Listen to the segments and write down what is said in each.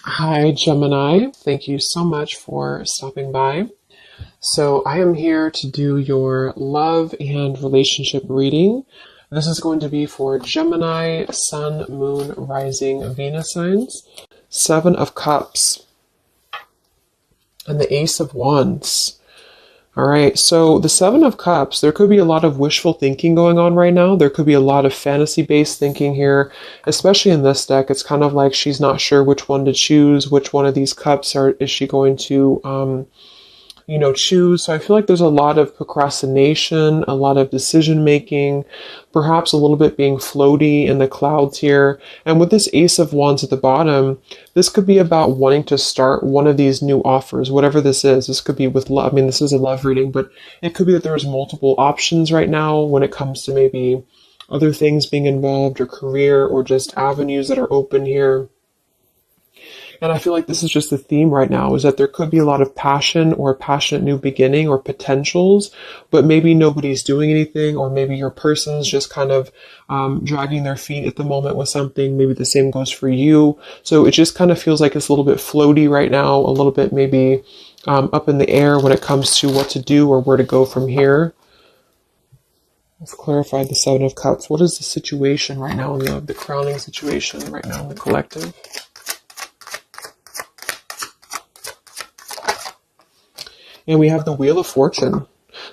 Hi, Gemini. Thank you so much for stopping by. So, I am here to do your love and relationship reading. This is going to be for Gemini, Sun, Moon, Rising, Venus signs. Seven of Cups and the Ace of Wands. All right, so the Seven of Cups, there could be a lot of wishful thinking going on right now. There could be a lot of fantasy-based thinking here, especially in this deck. It's kind of like she's not sure which one to choose, which one of these cups is she going to choose. So I feel like there's a lot of procrastination, a lot of decision making, perhaps a little bit being floaty in the clouds here. And with this Ace of Wands at the bottom, this could be about wanting to start one of these new offers, whatever this is. This could be with love. I mean, this is a love reading, but it could be that there's multiple options right now when it comes to maybe other things being involved or career or just avenues that are open here. And I feel like this is just the theme right now, is that there could be a lot of passion or a passionate new beginning or potentials, but maybe nobody's doing anything, or maybe your person's just kind of dragging their feet at the moment with something. Maybe the same goes for you. So it just kind of feels like it's a little bit floaty right now, a little bit maybe up in the air when it comes to what to do or where to go from here. Let's clarify the Seven of Cups. What is the situation right now in love, the crowning situation right now in the collective? And we have the Wheel of Fortune.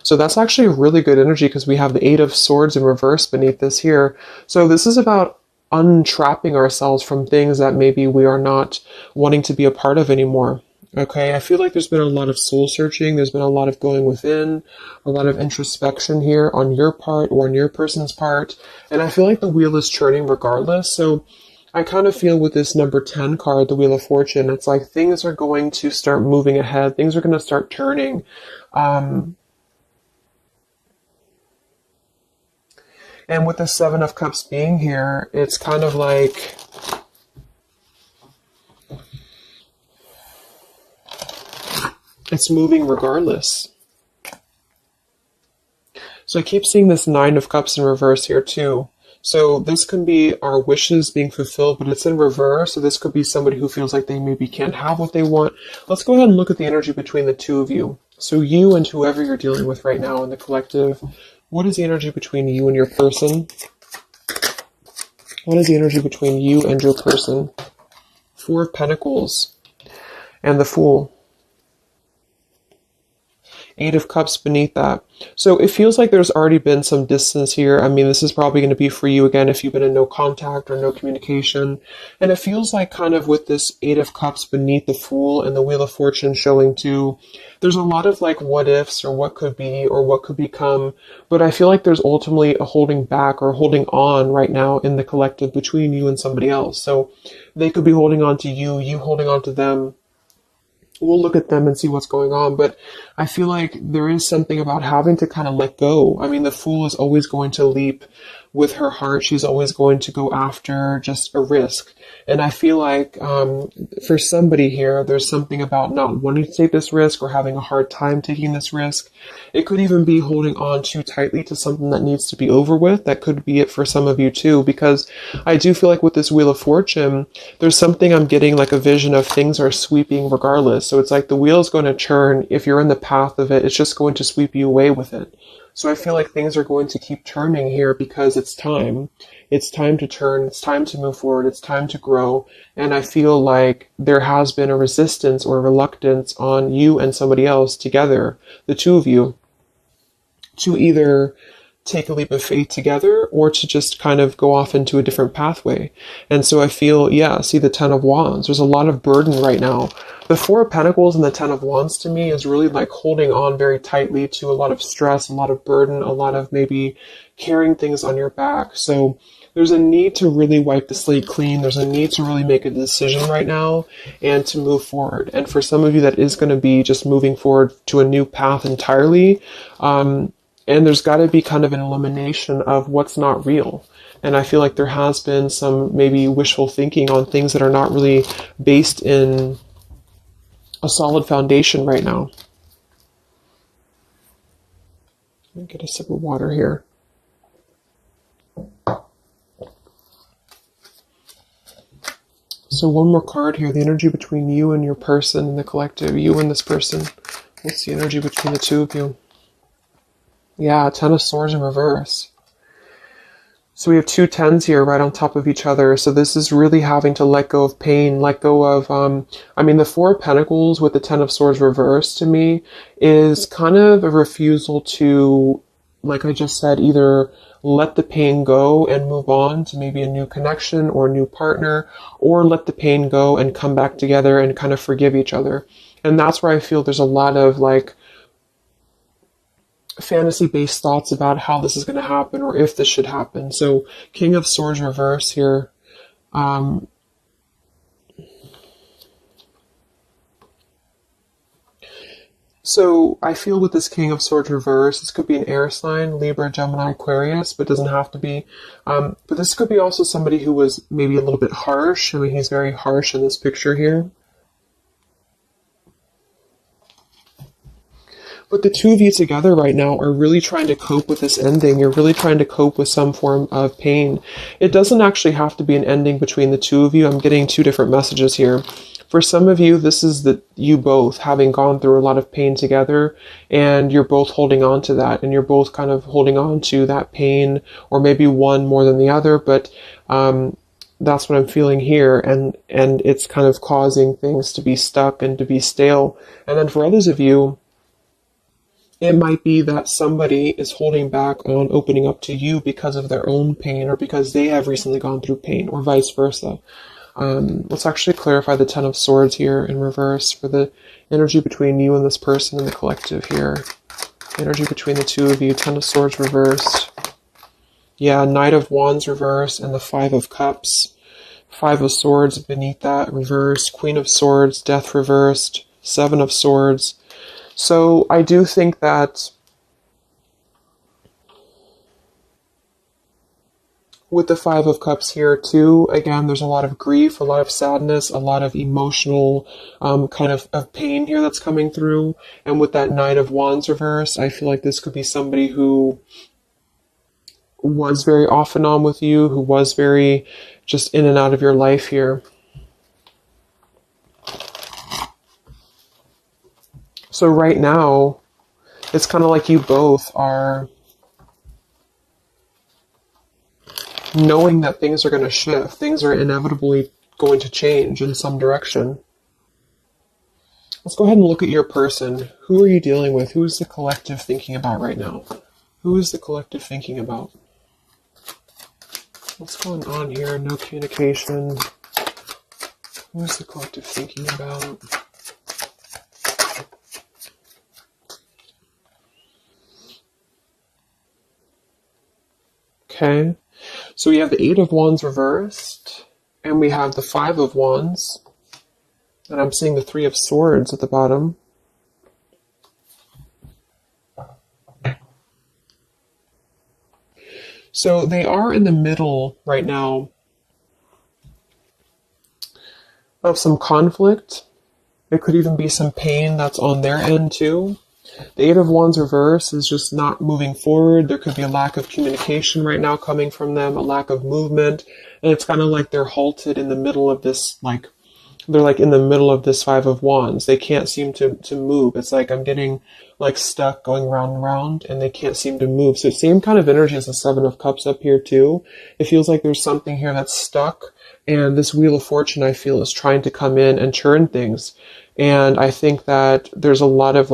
So that's actually a really good energy because we have the Eight of Swords in reverse beneath this here. So this is about untrapping ourselves from things that maybe we are not wanting to be a part of anymore. Okay, I feel like there's been a lot of soul searching. There's been a lot of going within, a lot of introspection here on your part or on your person's part. And I feel like the wheel is turning regardless. So I kind of feel with this number 10 card, the Wheel of Fortune, it's like things are going to start moving ahead. Things are going to start turning. And with the Seven of Cups being here, it's kind of like it's moving regardless. So I keep seeing this Nine of Cups in reverse here too. So this can be our wishes being fulfilled, but it's in reverse. So this could be somebody who feels like they maybe can't have what they want. Let's go ahead and look at the energy between the two of you. So you and whoever you're dealing with right now in the collective, what is the energy between you and your person? What is the energy between you and your person? Four of Pentacles and the Fool. Eight of Cups beneath that. So it feels like there's already been some distance here. I mean, this is probably going to be for you again if you've been in no contact or no communication. And it feels like kind of with this Eight of Cups beneath the Fool and the Wheel of Fortune showing too, there's a lot of like what ifs or what could be or what could become. But I feel like there's ultimately a holding back or holding on right now in the collective between you and somebody else. So they could be holding on to you, you holding on to them. We'll look at them and see what's going on, but I feel like there is something about having to kind of let go. I mean, the Fool is always going to leap with her heart. She's always going to go after just a risk. And I feel like for somebody here, there's something about not wanting to take this risk or having a hard time taking this risk. It could even be holding on too tightly to something that needs to be over with. That could be it for some of you too, because I do feel like with this Wheel of Fortune, there's something I'm getting like a vision of things are sweeping regardless. So it's like the wheel is going to churn. If you're in the path of it, it's just going to sweep you away with it. So I feel like things are going to keep turning here because it's time. It's time to turn. It's time to move forward. It's time to grow. And I feel like there has been a resistance or a reluctance on you and somebody else together, the two of you, to either take a leap of faith together or to just kind of go off into a different pathway. And so I feel, see the Ten of Wands. There's a lot of burden right now. The Four of Pentacles and the Ten of Wands to me is really like holding on very tightly to a lot of stress, a lot of burden, a lot of maybe carrying things on your back. So there's a need to really wipe the slate clean. There's a need to really make a decision right now and to move forward. And for some of you, that is going to be just moving forward to a new path entirely. And there's got to be kind of an elimination of what's not real. And I feel like there has been some maybe wishful thinking on things that are not really based in a solid foundation right now. Let me get a sip of water here. So one more card here, the energy between you and your person and the collective, you and this person. What's the energy between the two of you? Yeah, Ten of Swords in reverse. So we have two tens here right on top of each other. So this is really having to let go of pain, let go of, I mean, the Four of Pentacles with the Ten of Swords reversed to me is kind of a refusal to, like I just said, either let the pain go and move on to maybe a new connection or a new partner, or let the pain go and come back together and kind of forgive each other. And that's where I feel there's a lot of like fantasy-based thoughts about how this is going to happen or if this should happen. So King of Swords reverse here. So I feel with this King of Swords reverse, this could be an air sign, Libra, Gemini, Aquarius, but doesn't have to be. But this could be also somebody who was maybe a little bit harsh. I mean, he's very harsh in this picture here. But the two of you together right now are really trying to cope with this ending. You're really trying to cope with some form of pain. It doesn't actually have to be an ending between the two of you. I'm getting two different messages here. For some of you, this is you both having gone through a lot of pain together, and you're both holding on to that, and you're both kind of holding on to that pain, or maybe one more than the other, but that's what I'm feeling here, and it's kind of causing things to be stuck and to be stale. And then for others of you, it might be that somebody is holding back on opening up to you because of their own pain or because they have recently gone through pain, or vice versa. Let's actually clarify the Ten of Swords here in reverse for the energy between you and this person and the collective here. Energy between the two of you, Ten of Swords reversed. Yeah, Knight of Wands reversed and the Five of Cups. Five of Swords beneath that reversed. Queen of Swords, Death reversed. Seven of Swords. So I do think that with the Five of Cups here too, again, there's a lot of grief, a lot of sadness, a lot of emotional kind of pain here that's coming through. And with that Knight of Wands reverse, I feel like this could be somebody who was very off and on with you, who was very just in and out of your life here. So right now, it's kind of like you both are knowing that things are going to shift. Things are inevitably going to change in some direction. Let's go ahead and look at your person. Who are you dealing with? Who is the collective thinking about right now? Who is the collective thinking about? What's going on here? No communication. Who is the collective thinking about? Okay, so we have the Eight of Wands reversed, and we have the Five of Wands, and I'm seeing the Three of Swords at the bottom. So they are in the middle right now of some conflict. It could even be some pain that's on their end too. The Eight of Wands reverse is just not moving forward. There could be a lack of communication right now coming from them, a lack of movement. And it's kind of like they're halted in the middle of this, they're like in the middle of this Five of Wands. They can't seem to move. It's like I'm getting like stuck going round and round and they can't seem to move. So same kind of energy as the Seven of Cups up here too. It feels like there's something here that's stuck. And this Wheel of Fortune, I feel, is trying to come in and churn things. And I think that there's a lot of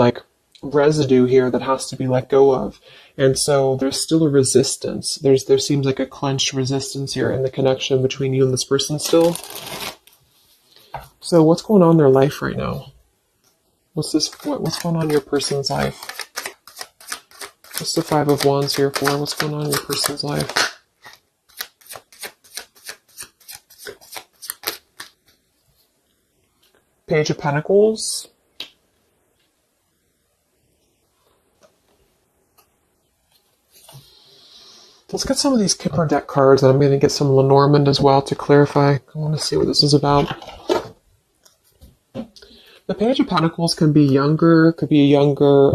residue here that has to be let go of. And so there's still a resistance. There seems like a clenched resistance here in the connection between you and this person still. So what's going on in their life right now? What's going on in your person's life? What's the Five of Wands here for? What's going on in your person's life? Page of Pentacles. Let's get some of these Kipper deck cards, and I'm going to get some Lenormand as well to clarify. I want to see what this is about. The Page of Pentacles can be younger, could be a younger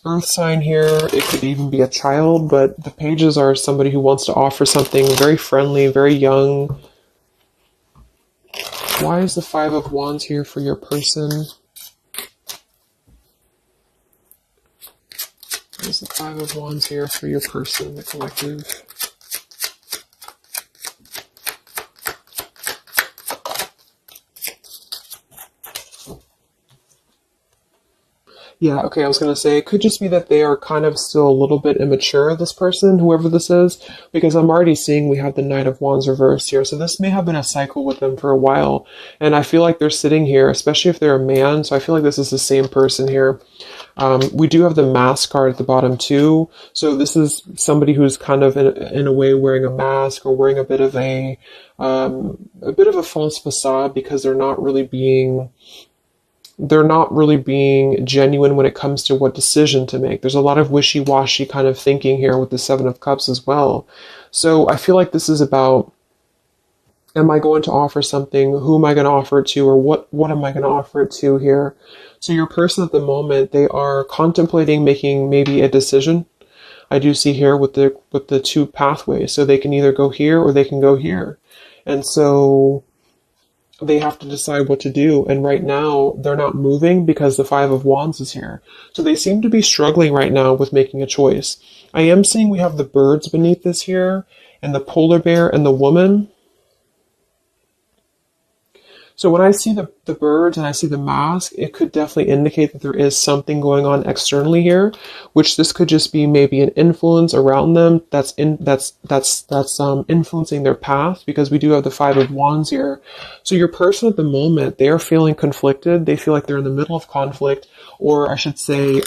earth sign here. It could even be a child, but the pages are somebody who wants to offer something very friendly, very young. Why is the Five of Wands here for your person? Why is the Five of Wands here for your person, the collective? Yeah, okay, I was going to say, it could just be that they are kind of still a little bit immature, this person, whoever this is, because I'm already seeing we have the Knight of Wands reversed here, so this may have been a cycle with them for a while, and I feel like they're sitting here, especially if they're a man, so I feel like this is the same person here. We do have the mask card at the bottom too, so this is somebody who's kind of in a way wearing a mask or wearing a bit of a false facade because they're not really being genuine when it comes to what decision to make. There's a lot of wishy-washy kind of thinking here with the Seven of Cups as well. So I feel like this is about, am I going to offer something? Who am I going to offer it to? Or what am I going to offer it to here? So your person at the moment, they are contemplating making maybe a decision. I do see here with the two pathways. So they can either go here or they can go here. And so they have to decide what to do. And right now, they're not moving because the Five of Wands is here. So they seem to be struggling right now with making a choice. I am seeing we have the birds beneath this here, and the polar bear and the woman. So when I see the birds and I see the mask, it could definitely indicate that there is something going on externally here, which this could just be maybe an influence around them that's influencing their path, because we do have the Five of Wands here. So your person at the moment, they are feeling conflicted. They feel like they're in the middle of conflict, or I should say,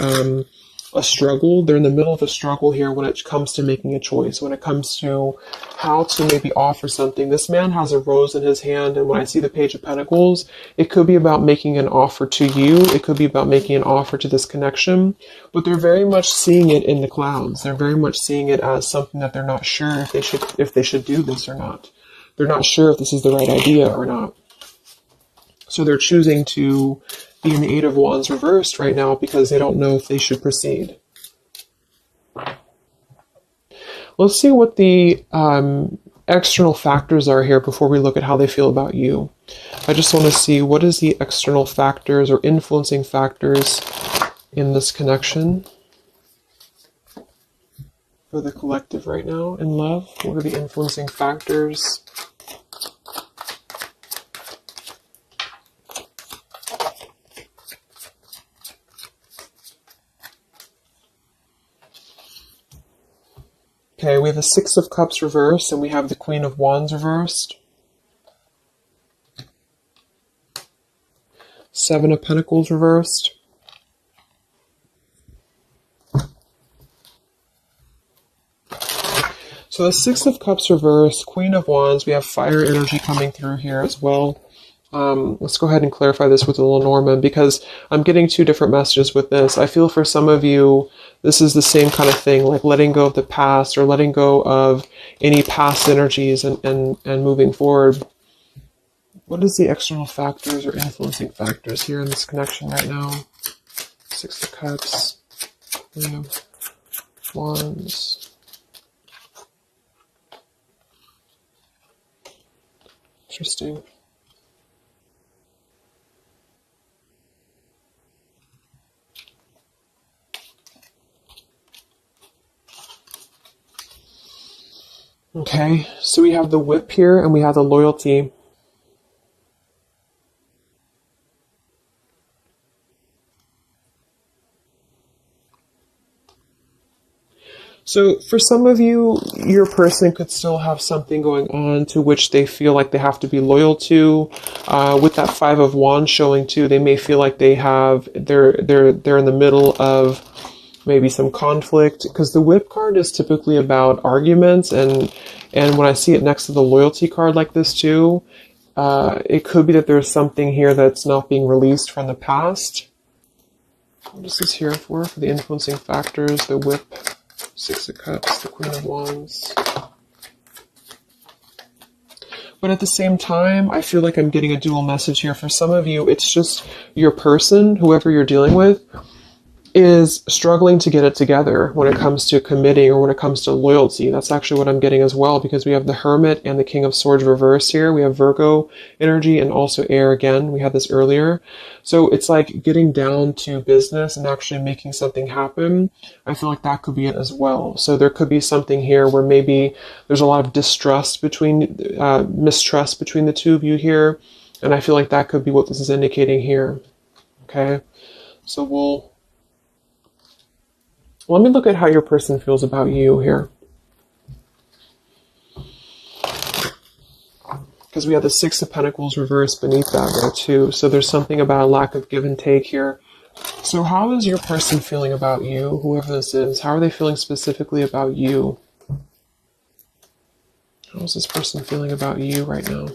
a struggle. They're in the middle of a struggle here when it comes to making a choice, when it comes to how to maybe offer something. This man has a rose in his hand, and when I see the Page of Pentacles, it could be about making an offer to you. It could be about making an offer to this connection, but they're very much seeing it in the clouds. They're very much seeing it as something that they're not sure if they should do this or not. They're not sure if this is the right idea or not. So they're choosing to be in the Eight of Wands reversed right now because they don't know if they should proceed. Let's see what the external factors are here before we look at how they feel about you. I just want to see what is the external factors or influencing factors in this connection for the collective right now in love. What are the influencing factors? Okay, we have the Six of Cups reversed, and we have the Queen of Wands reversed. Seven of Pentacles reversed. So the Six of Cups reversed, Queen of Wands, we have fire energy coming through here as well. Let's go ahead and clarify this with the Lenormand, because I'm getting two different messages with this. I feel for some of you, this is the same kind of thing, like letting go of the past or letting go of any past energies and moving forward. What is the external factors or influencing factors here in this connection right now? Six of Cups, Queen of Wands. Interesting. Okay, so we have the Whip here and we have the Loyalty. So for some of you, your person could still have something going on to which they feel like they have to be loyal to. With that Five of Wands showing too, they may feel like they're in the middle of maybe some conflict, because the Whip card is typically about arguments, and when I see it next to the Loyalty card like this too, it could be that there's something here that's not being released from the past. What is this here for the influencing factors? The Whip, Six of Cups, the Queen of Wands. But at the same time, I feel like I'm getting a dual message here. For some of you, it's just your person, whoever you're dealing with. is struggling to get it together when it comes to committing or when it comes to loyalty. That's actually what I'm getting as well, because we have the Hermit and the King of Swords reversed here. We have Virgo energy and also air again. We had this earlier. So it's like getting down to business and actually making something happen. I feel like that could be it as well. So there could be something here where maybe there's a lot of mistrust between the two of you here. And I feel like that could be what this is indicating here. Okay. So let me look at how your person feels about you here. Because we have the Six of Pentacles reversed beneath that there too. So there's something about a lack of give and take here. So how is your person feeling about you, whoever this is? How are they feeling specifically about you? How is this person feeling about you right now?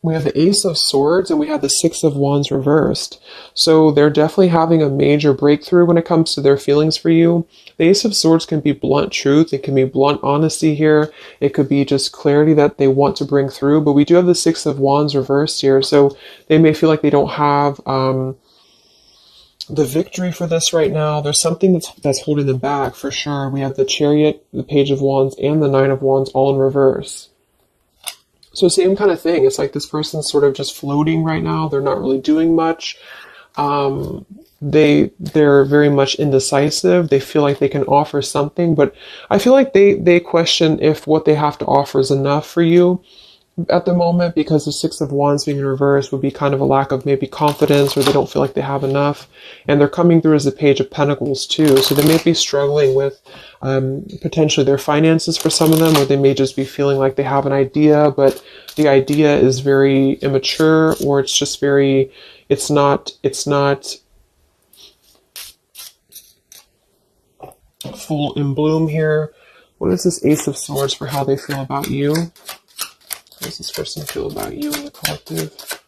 We have the Ace of Swords and we have the Six of Wands reversed. So they're definitely having a major breakthrough when it comes to their feelings for you. The Ace of Swords can be blunt truth. It can be blunt honesty here. It could be just clarity that they want to bring through. But we do have the Six of Wands reversed here. So they may feel like they don't have the victory for this right now. There's something that's holding them back for sure. We have the Chariot, the Page of Wands, and the Nine of Wands all in reverse. So same kind of thing. It's like this person's sort of just floating right now. They're not really doing much. They're very much indecisive. They feel like they can offer something, but I feel like they question if what they have to offer is enough for you at the moment, because the Six of Wands being in reverse would be kind of a lack of maybe confidence, or they don't feel like they have enough. And they're coming through as the Page of Pentacles too. So they may be struggling with potentially their finances for some of them, or they may just be feeling like they have an idea, but the idea is very immature, or it's just very, it's not full in bloom here. What is this Ace of Swords for how they feel about you? How does this person feel about you in the collective?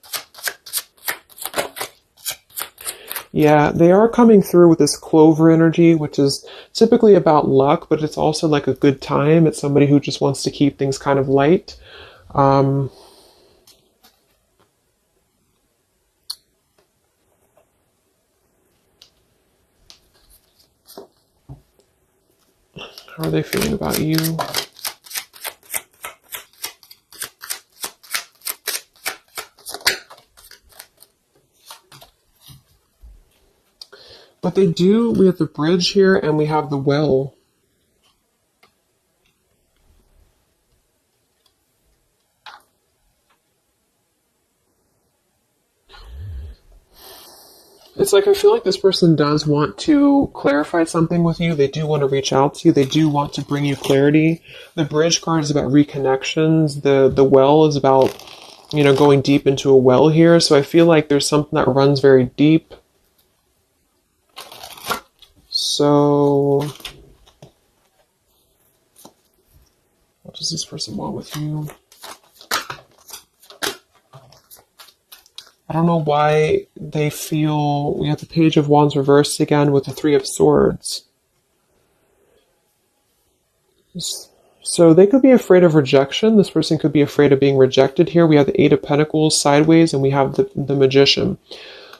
Yeah, they are coming through with this Clover energy, which is typically about luck, but it's also like a good time. It's somebody who just wants to keep things kind of light. How are they feeling about you? But we have the Bridge here and we have the Well. It's like I feel like this person does want to clarify something with you. They do want to reach out to you. They do want to bring you clarity. The Bridge card is about reconnections. The Well is about, going deep into a well here. So I feel like there's something that runs very deep. So, what does this person want with you? I don't know why they feel, we have the Page of Wands reversed again with the Three of Swords. So they could be afraid of rejection. This person could be afraid of being rejected here. We have the Eight of Pentacles sideways and we have the Magician.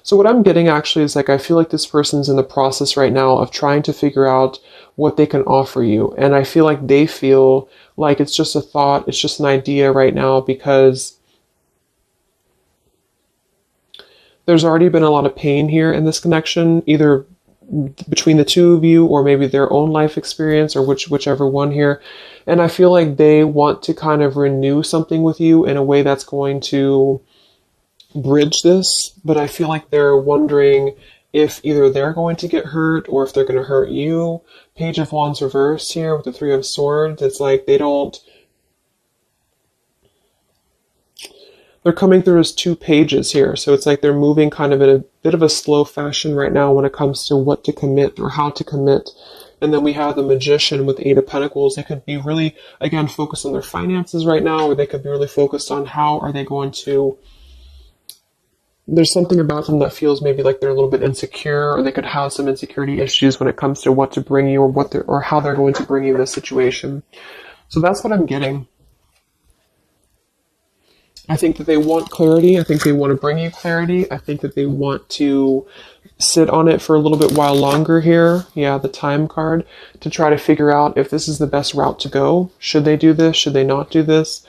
So what I'm getting actually is like, I feel like this person's in the process right now of trying to figure out what they can offer you. And I feel like they feel like it's just a thought, it's just an idea right now, because there's already been a lot of pain here in this connection, either between the two of you or maybe their own life experience, or whichever one here. And I feel like they want to kind of renew something with you in a way that's going to bridge this, but I feel like they're wondering if either they're going to get hurt or if they're going to hurt you. Page of Wands reversed here with the Three of Swords. It's like they're coming through as two pages here. So it's like they're moving kind of in a bit of a slow fashion right now when it comes to what to commit or how to commit. And then we have the Magician with Eight of Pentacles. They could be really, again, focused on their finances right now, or they could be really focused on how are they going to there's something about them that feels maybe like they're a little bit insecure, or they could have some insecurity issues when it comes to what to bring you, or or how they're going to bring you this situation. So that's what I'm getting. I think that they want clarity. I think they want to bring you clarity. I think that they want to sit on it for a little bit while longer here. Yeah, the time card, to try to figure out if this is the best route to go. Should they do this? Should they not do this?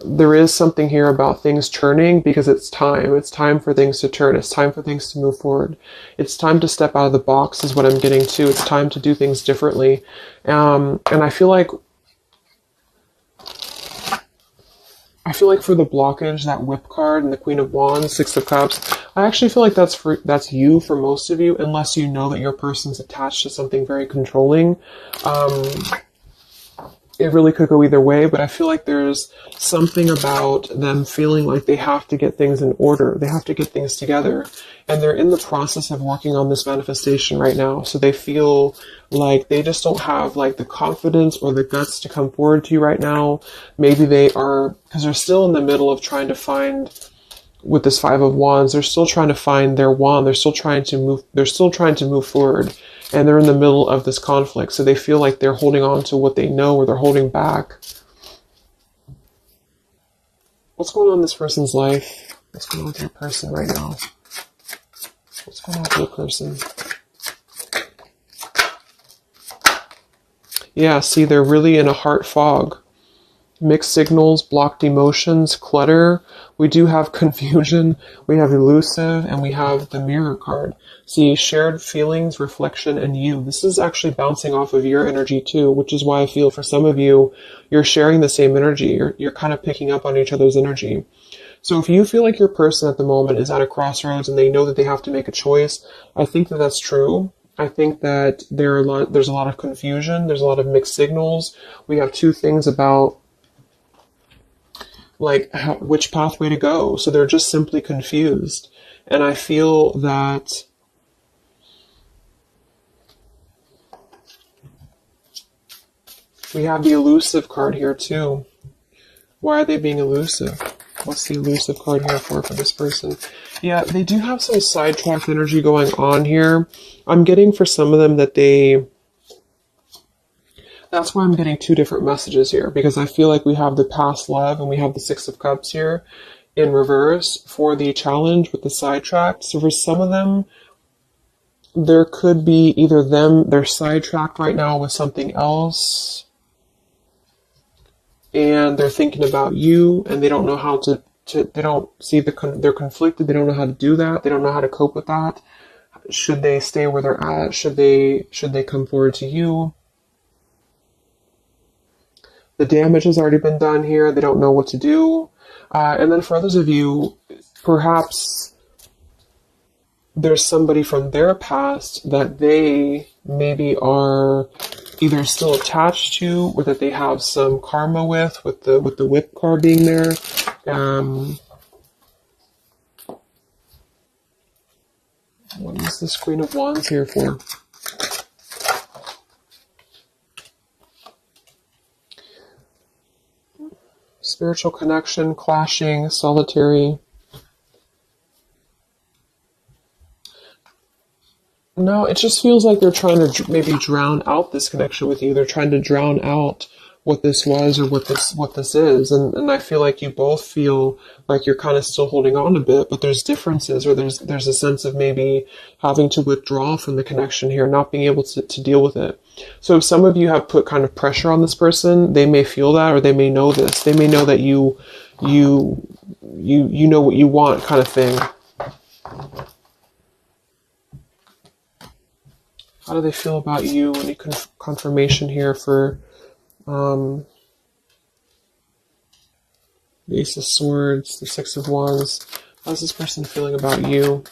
There is something here about things turning, because it's time. It's time for things to turn. It's time for things to move forward. It's time to step out of the box is what I'm getting to. It's time to do things differently. And I feel like for the blockage, that Whip card and the Queen of Wands, Six of Cups, I actually feel like that's you for most of you, unless you know that your person's attached to something very controlling. It really could go either way, but I feel like there's something about them feeling like they have to get things in order. They have to get things together. And they're in the process of working on this manifestation right now. So they feel like they just don't have like the confidence or the guts to come forward to you right now. Maybe they are, because they're still in the middle of trying to find, with this Five of Wands, they're still trying to find their wand. They're still trying to move forward. And they're in the middle of this conflict. So they feel like they're holding on to what they know, or they're holding back. What's going on in this person's life? What's going on with your person right now? What's going on with your person? Yeah, see, they're really in a heart fog. Mixed signals, blocked emotions, clutter. We do have confusion, we have elusive, and we have the Mirror card. See, shared feelings, reflection, and you. This is actually bouncing off of your energy too, which is why I feel for some of you, you're sharing the same energy. You're kind of picking up on each other's energy. So if you feel like your person at the moment is at a crossroads and they know that they have to make a choice, I think that that's true. I think that there's a lot of confusion. There's a lot of mixed signals. We have two things about like which pathway to go. So they're just simply confused. And I feel that we have the elusive card here too. Why are they being elusive? What's the elusive card here for this person? Yeah, they do have some sidetracked energy going on here. I'm getting for some of them that that's why I'm getting two different messages here, because I feel like we have the past love and we have the Six of Cups here in reverse for the challenge with the sidetracked. So for some of them, there could be either they're sidetracked right now with something else, and they're thinking about you, and they don't know how to they don't see they're conflicted. They don't know how to do that. They don't know how to cope with that. Should they stay where they're at? Should they come forward to you? The damage has already been done here. They don't know what to do. And then for others of you, perhaps there's somebody from their past that they maybe are either still attached to, or that they have some karma with the Whip card being there. What is this Queen of Wands here for? Spiritual connection, clashing, solitary. No, it just feels like they're trying to maybe drown out this connection with you. They're trying to drown out what this was or what this is. And I feel like you both feel like you're kind of still holding on a bit, but there's differences, or there's a sense of maybe having to withdraw from the connection here, not being able to deal with it. So if some of you have put kind of pressure on this person, they may feel that, or they may know this. They may know that you know what you want, kind of thing. How do they feel about you? Any confirmation here for the Ace of Swords, the Six of Wands? How's this person feeling about you?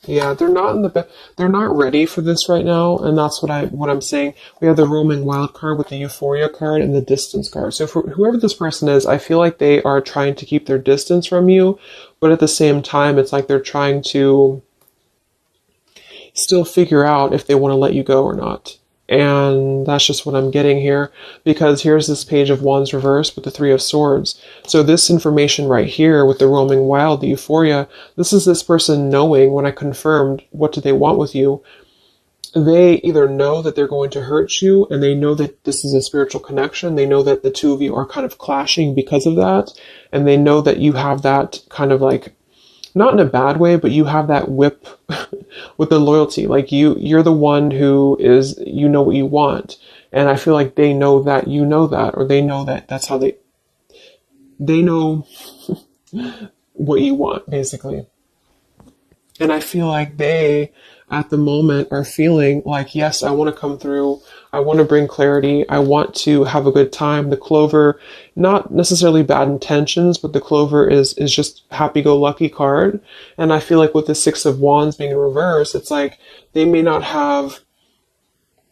Yeah, they're not ready for this right now, and that's what I'm saying. We have the roaming wild card with the Euphoria card and the distance card. So for whoever this person is, I feel like they are trying to keep their distance from you, but at the same time, it's like they're trying to still figure out if they want to let you go or not. And that's just what I'm getting here, because here's this Page of Wands reversed with the Three of Swords. So this information right here with the roaming wild, the euphoria, this is this person knowing, when I confirmed what do they want with you, they either know that they're going to hurt you, and they know that this is a spiritual connection. They know that the two of you are kind of clashing because of that. And they know that you have that kind of like, not in a bad way, but you have that whip with the loyalty. Like you're the one who is, you know what you want. And I feel like they know that you know that, or they know that that's how they know what you want, basically. And I feel like they, at the moment, are feeling like, yes, I want to come through. I want to bring clarity. I want to have a good time. The Clover, not necessarily bad intentions, but the Clover is just happy-go-lucky card. And I feel like with the Six of Wands being in reverse, it's like they may not have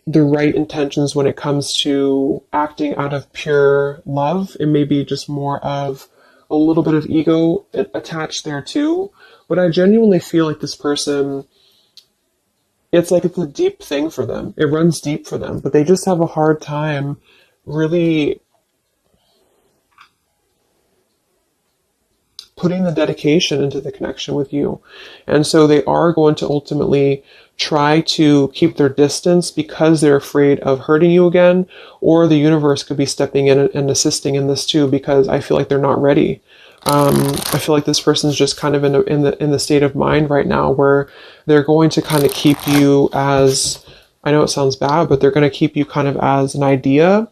the right intentions when it comes to acting out of pure love. It may be just more of a little bit of ego attached there too. But I genuinely feel like this person, it's like it's a deep thing for them. It runs deep for them, but they just have a hard time really putting the dedication into the connection with you. And so they are going to ultimately try to keep their distance because they're afraid of hurting you again, or the universe could be stepping in and assisting in this too, because I feel like they're not ready. I feel like this person's just kind of in the state of mind right now where they're going to kind of keep you as, I know it sounds bad, but they're going to keep you kind of as an idea,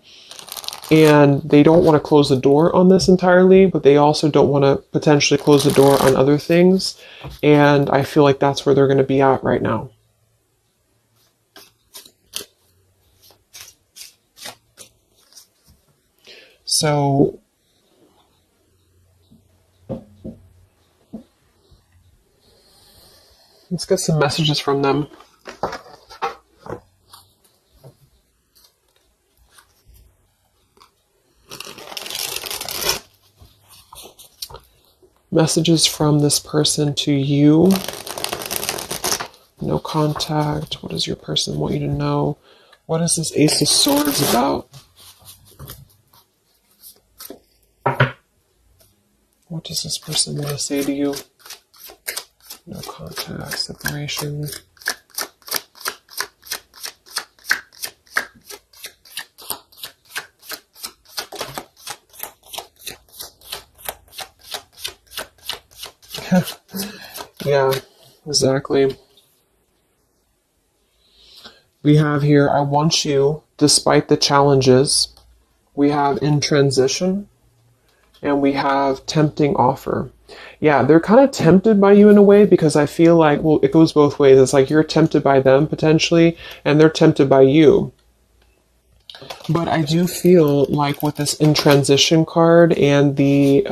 and they don't want to close the door on this entirely, but they also don't want to potentially close the door on other things. And I feel like that's where they're going to be at right now. So let's get some messages from them. Messages from this person to you. No contact. What does your person want you to know? What is this Ace of Swords about? What does this person want to say to you? No contact, separation. Yeah, exactly. We have here, I want you, despite the challenges. We have in transition. And we have tempting offer. Yeah, they're kind of tempted by you in a way, because I feel like, well, it goes both ways. It's like you're tempted by them potentially, and they're tempted by you. But I do feel like with this in transition card and the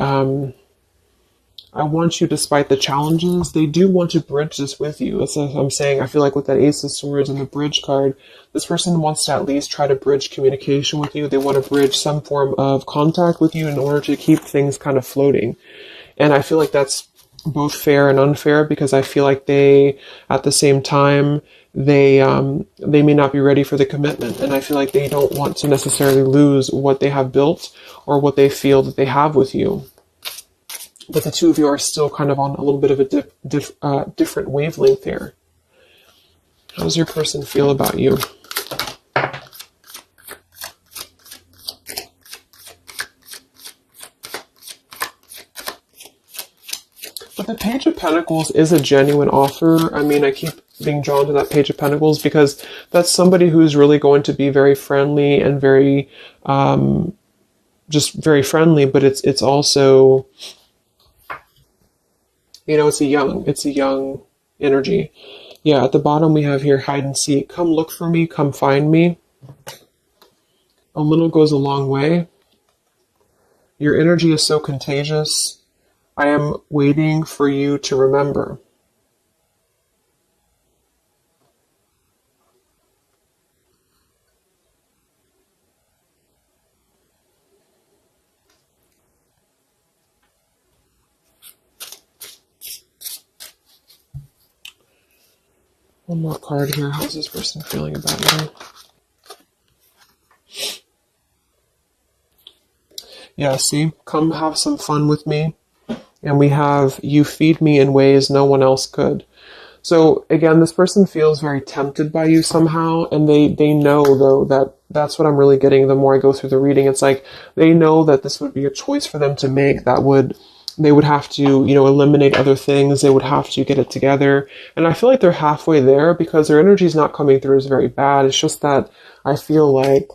I want you despite the challenges, they do want to bridge this with you. That's what I'm saying. I feel like with that Ace of Swords and the bridge card, this person wants to at least try to bridge communication with you. They want to bridge some form of contact with you in order to keep things kind of floating. And I feel like that's both fair and unfair, because I feel like they, at the same time, they may not be ready for the commitment. And I feel like they don't want to necessarily lose what they have built or what they feel that they have with you. But the two of you are still kind of on a little bit of a different wavelength there. How does your person feel about you? But the Page of Pentacles is a genuine offer. I mean, I keep being drawn to that Page of Pentacles because that's somebody who's really going to be very friendly and very, just very friendly, but it's also, you know, it's a young energy. Yeah, at the bottom we have here, hide and seek. Come look for me, come find me. A little goes a long way. Your energy is so contagious. I am waiting for you to remember. One more card here. How's this person feeling about you? Yeah, see? Come have some fun with me. And we have, you feed me in ways no one else could. So again, this person feels very tempted by you somehow, and they know though that that's what I'm really getting the more I go through the reading. It's like they know that this would be a choice for them to make that would, they would have to, eliminate other things. They would have to get it together. And I feel like they're halfway there because their energy is not coming through as very bad. It's just that I feel like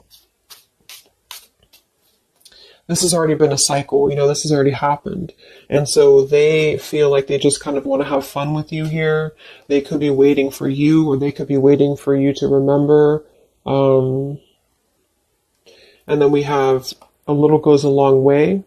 this has already been a cycle, this has already happened. And so they feel like they just kind of want to have fun with you here. They could be waiting for you, or they could be waiting for you to remember. And then we have a little goes a long way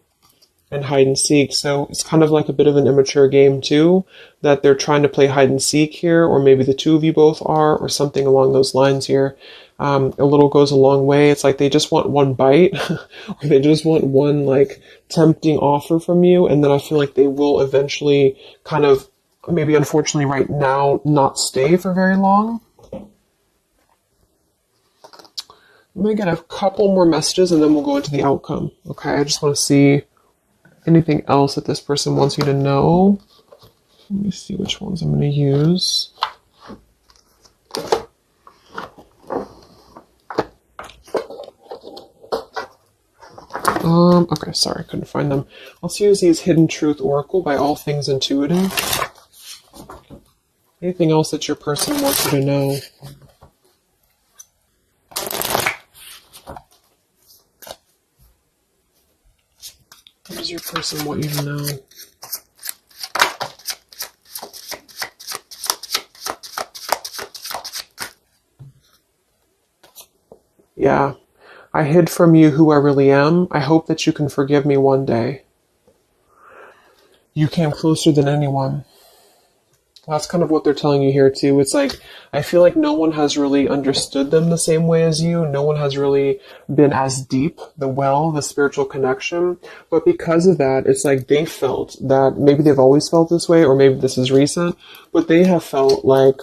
and hide and seek. So it's kind of like a bit of an immature game too, that they're trying to play hide and seek here, or maybe the two of you both are, or something along those lines here. A little goes a long way. It's like they just want one bite, or they just want one like tempting offer from you, and then I feel like they will eventually kind of, maybe unfortunately right now, not stay for very long. I'm going to get a couple more messages and then we'll go into the outcome. Okay, I just want to see anything else that this person wants you to know. Let me see which ones I'm going to use. Okay, sorry, I couldn't find them. Let's use these Hidden Truth Oracle by All Things Intuitive. Anything else that your person wants you to know? What does your person want you to know? Yeah. I hid from you who I really am. I hope that you can forgive me one day. You came closer than anyone. That's kind of what they're telling you here too. It's like, I feel like no one has really understood them the same way as you. No one has really been as deep, the spiritual connection. But because of that, it's like they felt that maybe they've always felt this way, or maybe this is recent, but they have felt like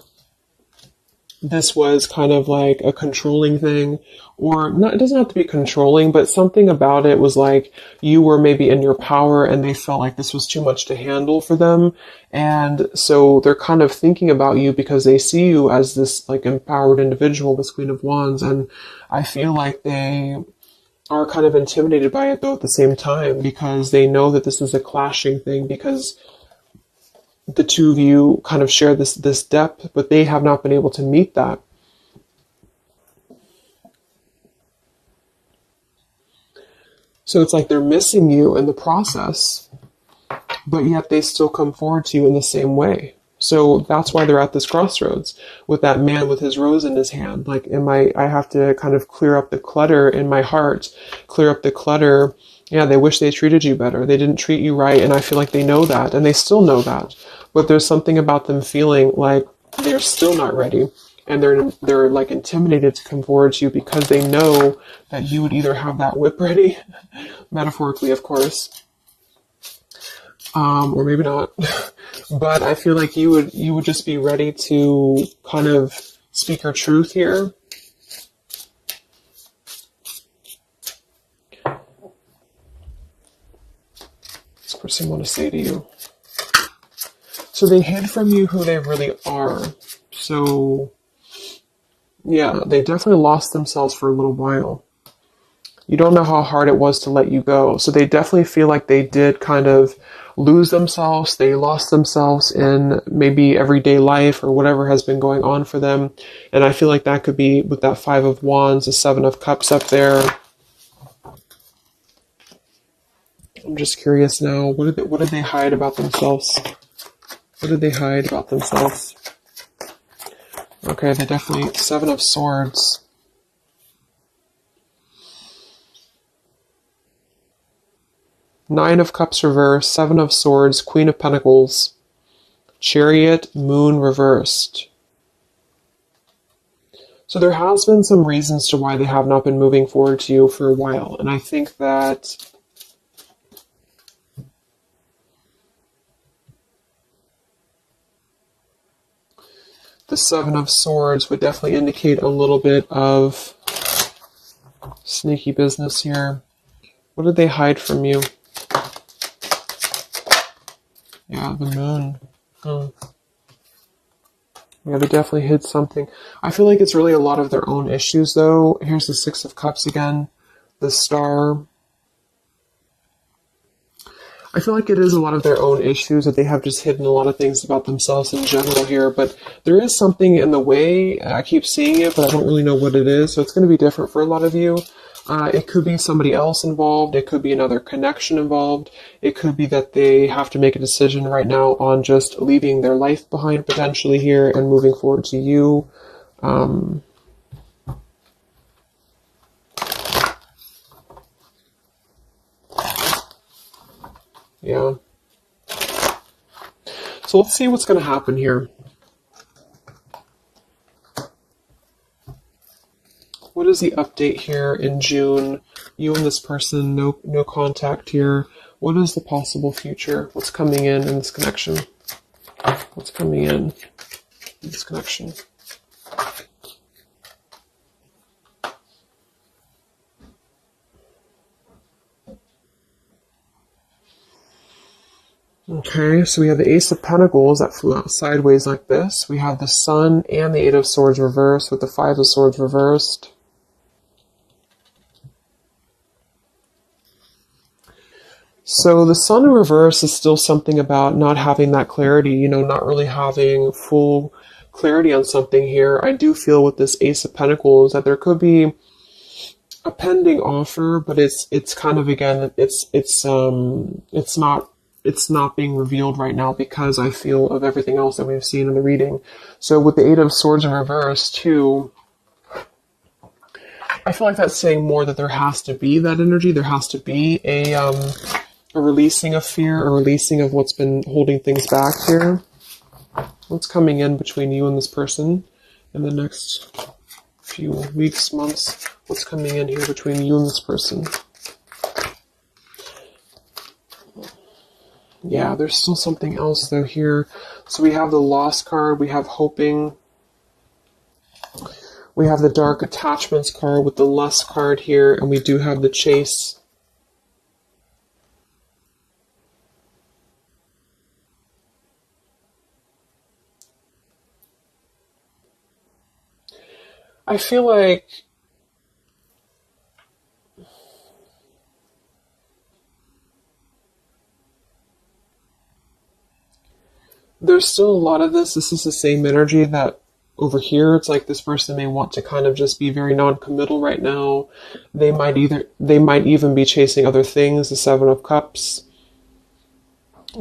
this was kind of like a controlling thing, or not, it doesn't have to be controlling, but something about it was like you were maybe in your power and they felt like this was too much to handle for them. And so they're kind of thinking about you because they see you as this like empowered individual, this Queen of Wands. And I feel like they are kind of intimidated by it though at the same time, because they know that this is a clashing thing, because the two of you kind of share this depth, but they have not been able to meet that. So it's like they're missing you in the process, but yet they still come forward to you in the same way. So that's why they're at this crossroads with that man with his rose in his hand. Like, I have to kind of clear up the clutter in my heart, clear up the clutter. Yeah, they wish they treated you better. They didn't treat you right. And I feel like they know that, and they still know that. But there's something about them feeling like they're still not ready. And they're like intimidated to come forward to you because they know that you would either have that whip ready, metaphorically, of course, or maybe not. But I feel like you would just be ready to kind of speak your truth here. This person want to say to you. So they hid from you who they really are. So yeah, they definitely lost themselves for a little while. You don't know how hard it was to let you go. So they definitely feel like they did kind of lose themselves. They lost themselves in maybe everyday life or whatever has been going on for them. And I feel like that could be with that Five of Wands, the Seven of Cups up there. I'm just curious now. What did they hide about themselves? What did they hide about themselves? Okay, they definitely... Seven of Swords. Nine of Cups reversed. Seven of Swords. Queen of Pentacles. Chariot. Moon reversed. So there has been some reasons to why they have not been moving forward to you for a while. And I think that... the Seven of Swords would definitely indicate a little bit of sneaky business here. What did they hide from you? Yeah, the moon. Yeah, they definitely hid something. I feel like it's really a lot of their own issues, though. Here's the Six of Cups again. The Star. I feel like it is a lot of their own issues that they have just hidden a lot of things about themselves in general here, but there is something in the way. I keep seeing it, but I don't really know what it is, so it's going to be different for a lot of you. It could be somebody else involved. It could be another connection involved. It could be that they have to make a decision right now on just leaving their life behind potentially here and moving forward to you. Yeah. So let's see what's going to happen here. What is the update here in June? You and this person, no contact here. What is the possible future? What's coming in this connection? What's coming in this connection? Okay, so we have the Ace of Pentacles that flew out sideways like this. We have the Sun and the Eight of Swords reversed with the Five of Swords reversed. So the Sun in reverse is still something about not having that clarity, not really having full clarity on something here. I do feel with this Ace of Pentacles that there could be a pending offer, but it's kind of, again, it's not being revealed right now because I feel of everything else that we've seen in the reading. So with the Eight of Swords in reverse too, I feel like that's saying more that there has to be that energy. There has to be a releasing of fear, a releasing of what's been holding things back here. What's coming in between you and this person in the next few weeks, months? What's coming in here between you and this person? Yeah, there's still something else though here. So we have the Lost card, we have Hoping, we have the Dark Attachments card with the Lust card here, and we do have the Chase. I feel like there's still a lot of this. This is the same energy that over here, it's like this person may want to kind of just be very non-committal right now. They might even be chasing other things, the Seven of Cups.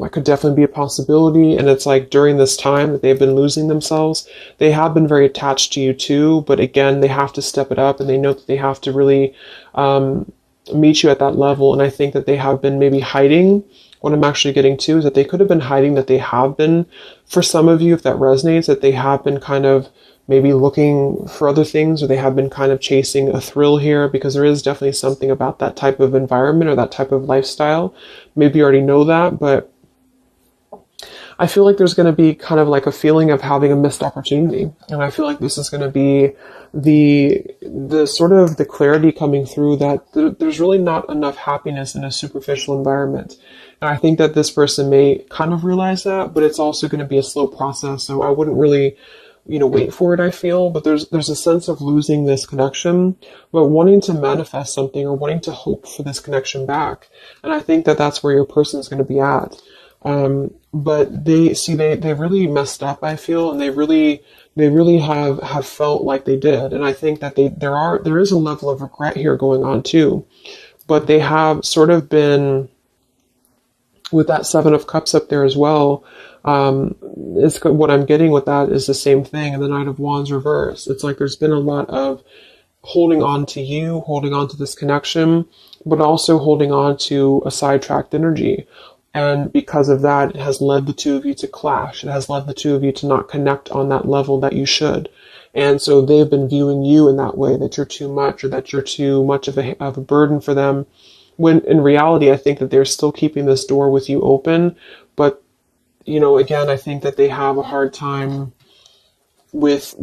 That could definitely be a possibility. And it's like during this time that they've been losing themselves, they have been very attached to you too. But again, they have to step it up and they know that they have to really meet you at that level. And I think that they have been maybe hiding. What I'm actually getting to is that they could have been hiding, that they have been, for some of you, if that resonates, that they have been kind of maybe looking for other things, or they have been kind of chasing a thrill here, because there is definitely something about that type of environment or that type of lifestyle. Maybe you already know that, but I feel like there's going to be kind of like a feeling of having a missed opportunity. And I feel like this is going to be the sort of the clarity coming through that there's really not enough happiness in a superficial environment. And I think that this person may kind of realize that, but it's also going to be a slow process. So I wouldn't really, wait for it, I feel. But there's a sense of losing this connection, but wanting to manifest something or wanting to hope for this connection back. And I think that that's where your person is going to be at. But they really messed up, I feel, and they really have felt like they did. And I think that there is a level of regret here going on too, but they have sort of been, with that Seven of Cups up there as well, what I'm getting with that is the same thing. And the Knight of Wands reverse. It's like there's been a lot of holding on to you, holding on to this connection, but also holding on to a sidetracked energy. And because of that, it has led the two of you to clash. It has led the two of you to not connect on that level that you should. And so they've been viewing you in that way, that you're too much, or that you're too much of a burden for them. When in reality, I think that they're still keeping this door with you open. But, again, I think that they have a hard time with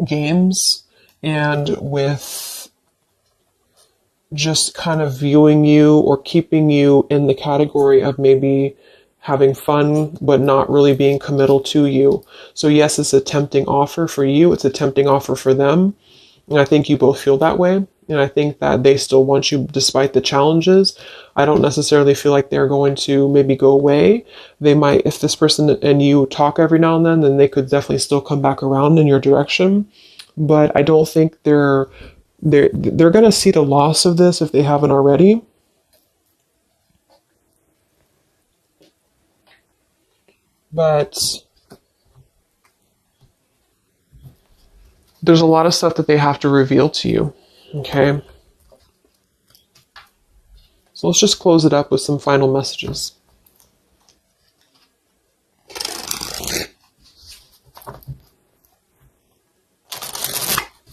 games and with just kind of viewing you or keeping you in the category of maybe having fun, but not really being committal to you. So yes, it's a tempting offer for you. It's a tempting offer for them. And I think you both feel that way. And I think that they still want you despite the challenges. I don't necessarily feel like they're going to maybe go away. They might, if this person and you talk every now and then they could definitely still come back around in your direction. But I don't think they're going to see the loss of this if they haven't already. But there's a lot of stuff that they have to reveal to you. Okay. So let's just close it up with some final messages.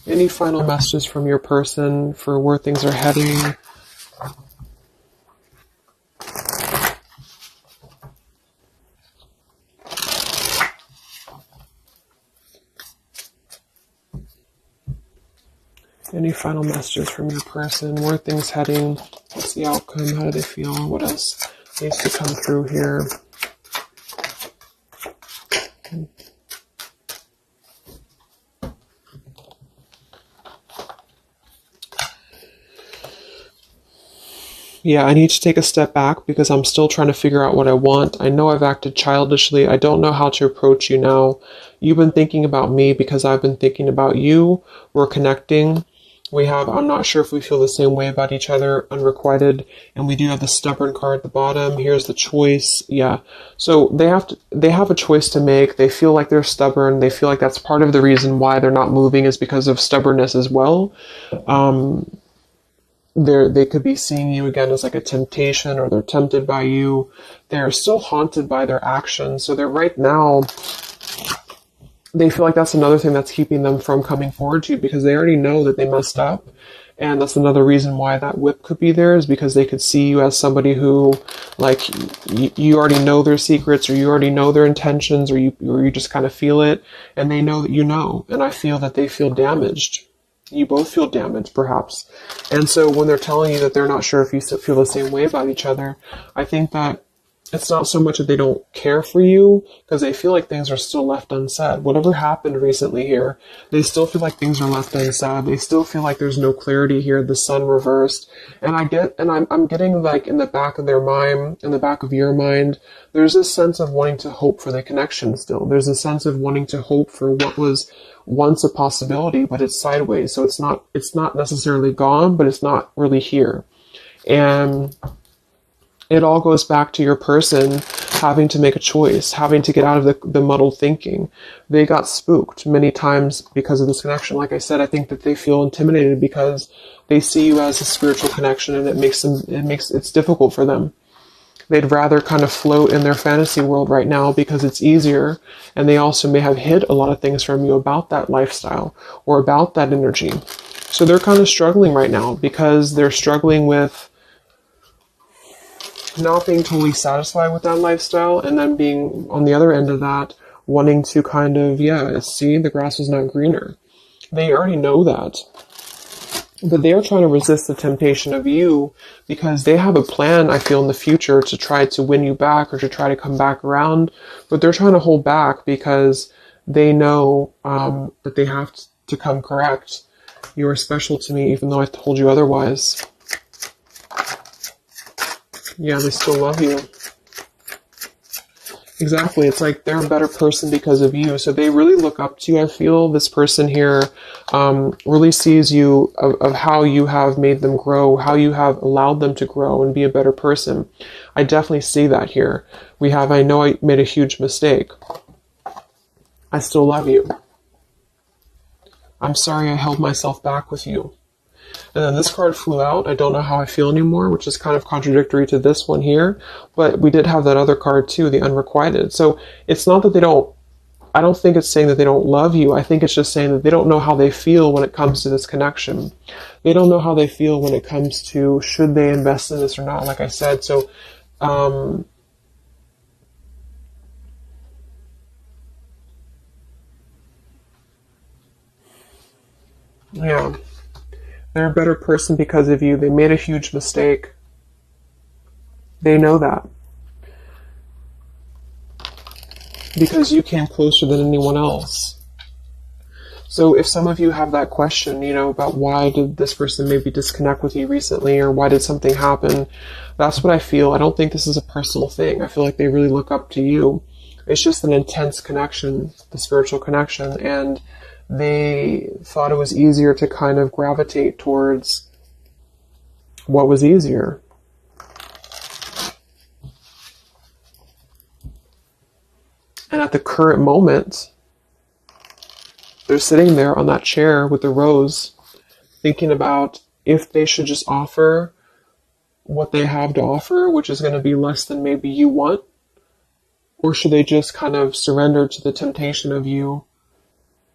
Any final messages from your person for where things are heading? Any final messages from your person? Where are things heading? What's the outcome? How do they feel? What else needs to come through here? Yeah, I need to take a step back because I'm still trying to figure out what I want. I know I've acted childishly. I don't know how to approach you now. You've been thinking about me because I've been thinking about you. We're connecting. I'm not sure if we feel the same way about each other, unrequited, and we do have the stubborn card at the bottom. Here's the choice. Yeah. So they have a choice to make. They feel like they're stubborn. They feel like that's part of the reason why they're not moving is because of stubbornness as well. They could be seeing you again as like a temptation, or they're tempted by you. They're still haunted by their actions. So they're right now, they feel like that's another thing that's keeping them from coming forward to you because they already know that they messed up. And that's another reason why that whip could be there, is because they could see you as somebody who, like, you already know their secrets, or you already know their intentions, or you just kind of feel it, and they know that you know. And I feel that they feel damaged. You both feel damaged, perhaps. And so when they're telling you that they're not sure if you feel the same way about each other, I think that it's not so much that they don't care for you, because they feel like things are still left unsaid. Whatever happened recently here, they still feel like things are left unsaid. They still feel like there's no clarity here, the sun reversed. And I'm getting, like, in the back of their mind, in the back of your mind, there's this sense of wanting to hope for the connection still. There's a sense of wanting to hope for what was once a possibility, but it's sideways. So it's not necessarily gone, but it's not really here. And it all goes back to your person having to make a choice, having to get out of the muddled thinking. They got spooked many times because of this connection. Like I said, I think that they feel intimidated because they see you as a spiritual connection, and it's difficult for them. They'd rather kind of float in their fantasy world right now because it's easier, and they also may have hid a lot of things from you about that lifestyle or about that energy. So they're kind of struggling right now because they're struggling with not being totally satisfied with that lifestyle, and then being on the other end of that, wanting to kind of, see, the grass is not greener. They already know that. But they are trying to resist the temptation of you because they have a plan, I feel, in the future to try to win you back or to try to come back around. But they're trying to hold back because they know that they have to come correct. You are special to me, even though I told you otherwise. Yeah, they still love you. Exactly. It's like they're a better person because of you. So they really look up to you. I feel this person here really sees you of how you have made them grow, how you have allowed them to grow and be a better person. I definitely see that here. I know I made a huge mistake. I still love you. I'm sorry I held myself back with you. And then this card flew out. I don't know how I feel anymore, which is kind of contradictory to this one here. But we did have that other card too, the unrequited. So it's not that I don't think it's saying that they don't love you. I think it's just saying that they don't know how they feel when it comes to this connection. They don't know how they feel when it comes to should they invest in this or not, like I said. So, yeah. They're a better person because of you. They made a huge mistake. They know that. Because you came closer than anyone else. So if some of you have that question, about why did this person maybe disconnect with you recently, or why did something happen, that's what I feel. I don't think this is a personal thing. I feel like they really look up to you. It's just an intense connection, the spiritual connection, and they thought it was easier to kind of gravitate towards what was easier. And at the current moment, they're sitting there on that chair with the rose, thinking about if they should just offer what they have to offer, which is going to be less than maybe you want, or should they just kind of surrender to the temptation of you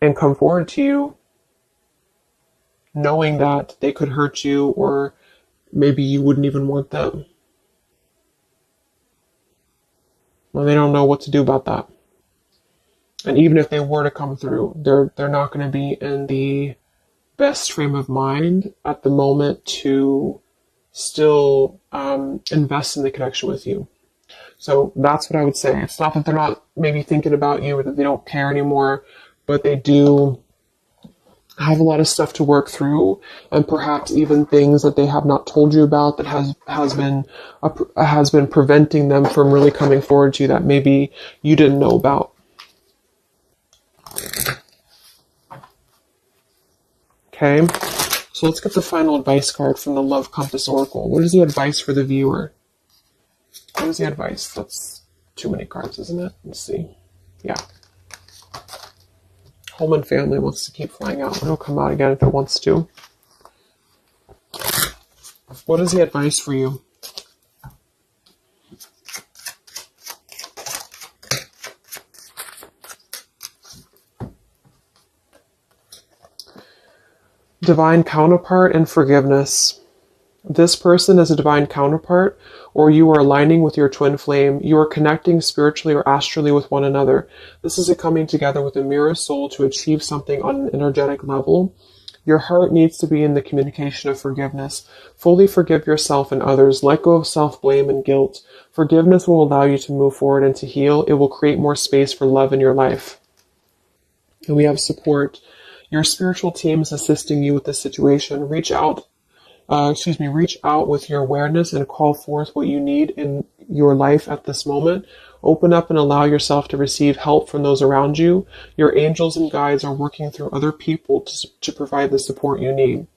and come forward to you, knowing that they could hurt you, or maybe you wouldn't even want them. Well, they don't know what to do about that. And even if they were to come through, they're not going to be in the best frame of mind at the moment to still invest in the connection with you. So that's what I would say. It's not that they're not maybe thinking about you or that they don't care anymore, but they do have a lot of stuff to work through, and perhaps even things that they have not told you about that has been preventing them from really coming forward to you that maybe you didn't know about. Okay, so let's get the final advice card from the Love Compass Oracle. What is the advice for the viewer? What is the advice? That's too many cards, isn't it? Let's see. Yeah. Home and family wants to keep flying out. It'll come out again if it wants to. What is the advice for you? Divine counterpart and forgiveness. This person is a divine counterpart, or you are aligning with your twin flame. You are connecting spiritually or astrally with one another. This is a coming together with a mirror soul to achieve something on an energetic level. Your heart needs to be in the communication of forgiveness. Fully forgive yourself and others. Let go of self-blame and guilt. Forgiveness will allow you to move forward and to heal. It will create more space for love in your life. And we have support. Your spiritual team is assisting you with this situation. Reach out with your awareness and call forth what you need in your life at this moment. Open up and allow yourself to receive help from those around you. Your angels and guides are working through other people to provide the support you need.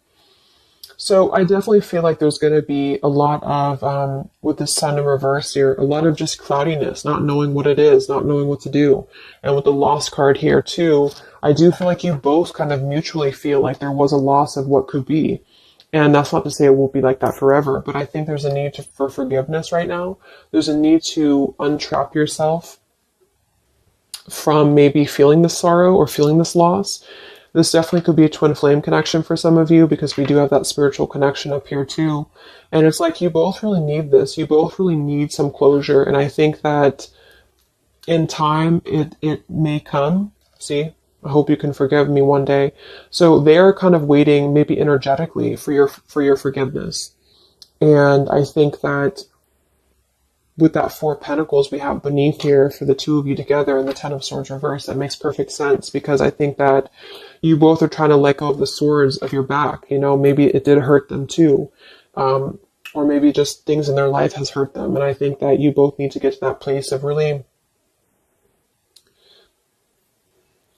So I definitely feel like there's going to be a lot of, with the sun in reverse here, a lot of just cloudiness, not knowing what it is, not knowing what to do. And with the loss card here too, I do feel like you both kind of mutually feel like there was a loss of what could be. And that's not to say it won't be like that forever, but I think there's a need for forgiveness right now. There's a need to untrap yourself from maybe feeling this sorrow or feeling this loss. This definitely could be a twin flame connection for some of you, because we do have that spiritual connection up here too. And it's like you both really need this. You both really need some closure. And I think that in time, it may come. See? I hope you can forgive me one day. So they're kind of waiting, maybe energetically, for your forgiveness. And I think that with that Four of Pentacles we have beneath here for the two of you together and the Ten of Swords reversed, that makes perfect sense, because I think that you both are trying to let go of the swords of your back. Maybe it did hurt them too. Or maybe just things in their life has hurt them. And I think that you both need to get to that place of really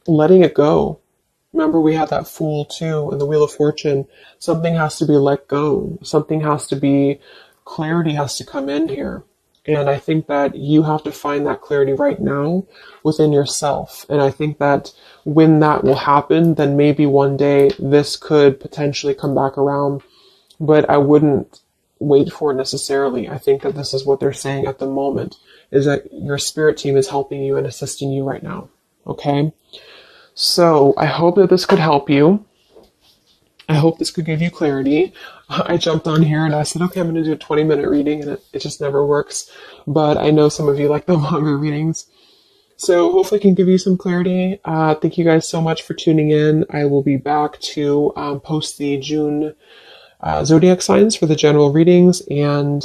letting it go. Remember, we had that Fool too in the Wheel of Fortune. Something has to be let go. Something has to be, clarity has to come in here. And I think that you have to find that clarity right now within yourself. And I think that when that will happen, then maybe one day this could potentially come back around. But I wouldn't wait for it necessarily. I think that this is what they're saying at the moment, is that your spirit team is helping you and assisting you right now. Okay? So I hope that this could help you. I hope this could give you clarity. I jumped on here and I said, okay, I'm going to do a 20-minute reading, and it just never works. But I know some of you like the longer readings. So hopefully I can give you some clarity. Thank you guys so much for tuning in. I will be back to post the June zodiac signs for the general readings, and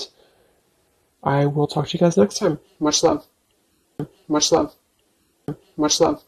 I will talk to you guys next time. Much love. Much love. Much love.